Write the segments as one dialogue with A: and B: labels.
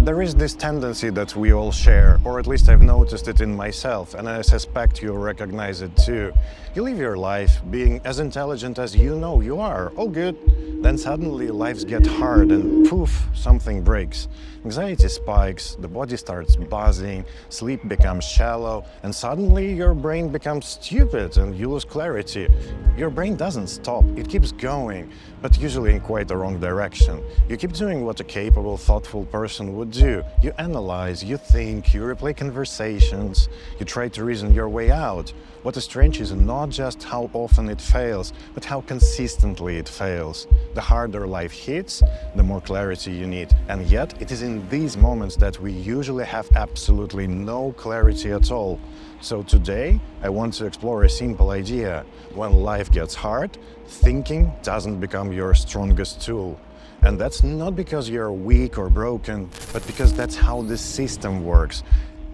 A: There is this tendency that we all share, or at least I've noticed it in myself, and I suspect you'll recognize it too. You live your life being as intelligent as you know you are, all good. Then suddenly lives get hard and poof, something breaks. Anxiety spikes, the body starts buzzing, sleep becomes shallow, and suddenly your brain becomes stupid and you lose clarity. Your brain doesn't stop, it keeps going, but usually in quite the wrong direction. You keep doing what a capable, thoughtful person would do. You analyze, you think, you replay conversations, you try to reason your way out. What is strange is not just how often it fails, but how consistently it fails. The harder life hits, the more clarity you need. And yet, it is in these moments that we usually have absolutely no clarity at all. So today, I want to explore a simple idea. When life gets hard, thinking doesn't become your strongest tool. And that's not because you're weak or broken, but because that's how the system works.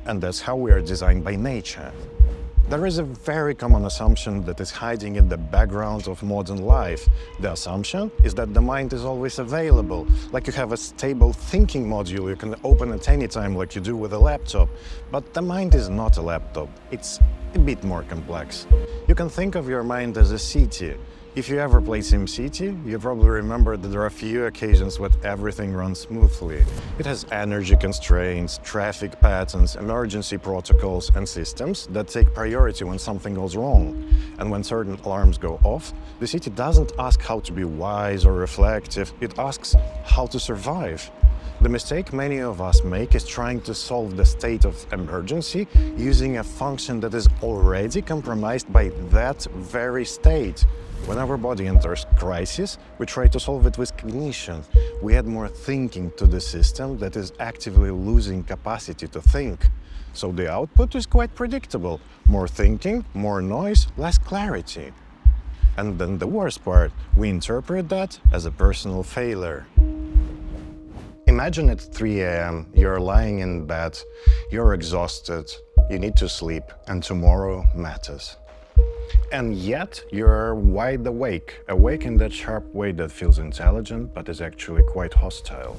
A: And that's how we are designed by nature. There is a very common assumption that is hiding in the background of modern life. The assumption is that the mind is always available, like you have a stable thinking module you can open at any time like you do with a laptop. But the mind is not a laptop, it's a bit more complex. You can think of your mind as a city. If you ever played SimCity, you probably remember that there are a few occasions when everything runs smoothly. It has energy constraints, traffic patterns, emergency protocols and systems that take priority when something goes wrong. And when certain alarms go off, the city doesn't ask how to be wise or reflective, it asks how to survive. The mistake many of us make is trying to solve the state of emergency using a function that is already compromised by that very state. When our body enters crisis, we try to solve it with cognition. We add more thinking to the system that is actively losing capacity to think. So the output is quite predictable. More thinking, more noise, less clarity. And then the worst part, we interpret that as a personal failure. Imagine at 3 a.m. you're lying in bed, you're exhausted, you need to sleep, and tomorrow matters. And yet, you're wide awake in that sharp way that feels intelligent, but is actually quite hostile.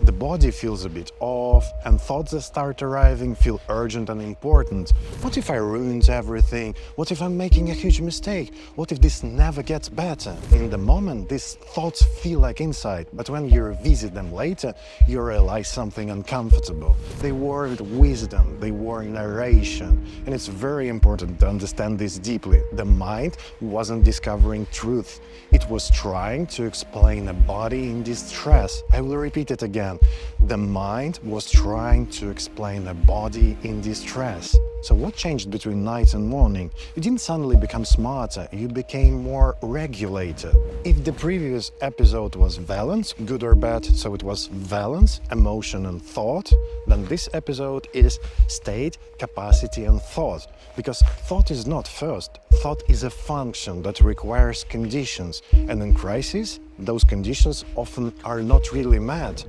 A: The body feels a bit off, and thoughts that start arriving feel urgent and important. What if I ruined everything? What if I'm making a huge mistake? What if this never gets better? In the moment, these thoughts feel like insight, but when you revisit them later, you realize something uncomfortable. They were wisdom, they were narration, and it's very important to understand this deeply. The mind wasn't discovering truth. It was trying to explain a body in distress. I will repeat it again. The mind was trying to explain a body in distress. So what changed between night and morning? You didn't suddenly become smarter, you became more regulated. If the previous episode was balance, good or bad, so it was balance, emotion and thought, then this episode is state, capacity and thought. Because thought is not first, thought is a function that requires conditions, and in crisis, those conditions often are not really met.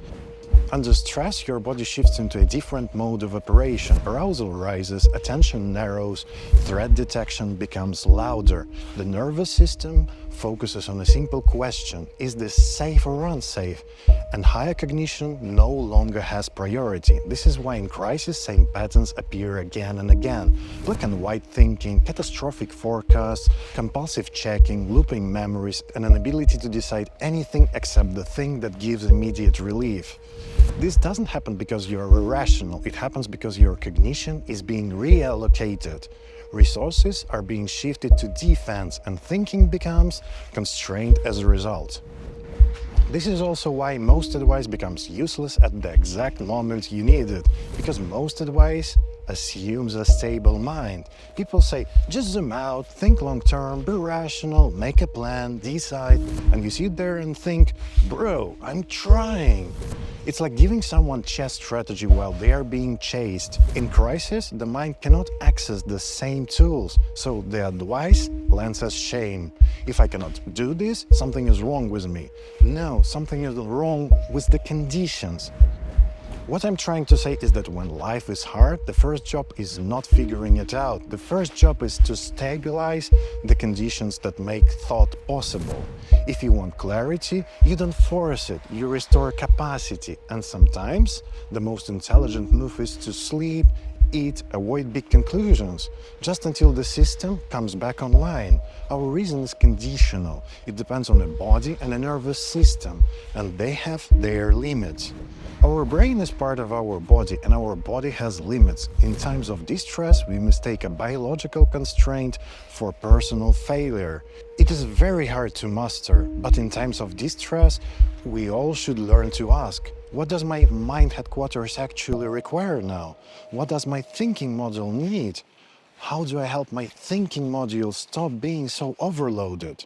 A: Under stress, your body shifts into a different mode of operation. Arousal rises, attention narrows, threat detection becomes louder. The nervous system focuses on a simple question: is this safe or unsafe? And higher cognition no longer has priority. This is why in crisis same patterns appear again and again. Black and white thinking, catastrophic forecasts, compulsive checking, looping memories, and an ability to decide anything except the thing that gives immediate relief. This doesn't happen because you're irrational, it happens because your cognition is being reallocated. Resources are being shifted to defense and thinking becomes constrained as a result. This is also why most advice becomes useless at the exact moment you need it, because most advice assumes a stable mind. People say, just zoom out, think long term, be rational, make a plan, decide, and you sit there and think, bro, I'm trying. It's like giving someone chess strategy while they are being chased. In crisis, the mind cannot access the same tools, so the advice lands as shame. If I cannot do this, something is wrong with me. No, something is wrong with the conditions. What I'm trying to say is that when life is hard, the first job is not figuring it out. The first job is to stabilize the conditions that make thought possible. If you want clarity, you don't force it, you restore capacity. And sometimes the most intelligent move is to sleep, eat, avoid big conclusions, just until the system comes back online. Our reason is conditional. It depends on a body and a nervous system, and they have their limits. Our brain is part of our body, and our body has limits. In times of distress, we mistake a biological constraint for personal failure. It is very hard to master, but in times of distress, we all should learn to ask, what does my mind headquarters actually require now? What does my thinking model need? How do I help my thinking module stop being so overloaded?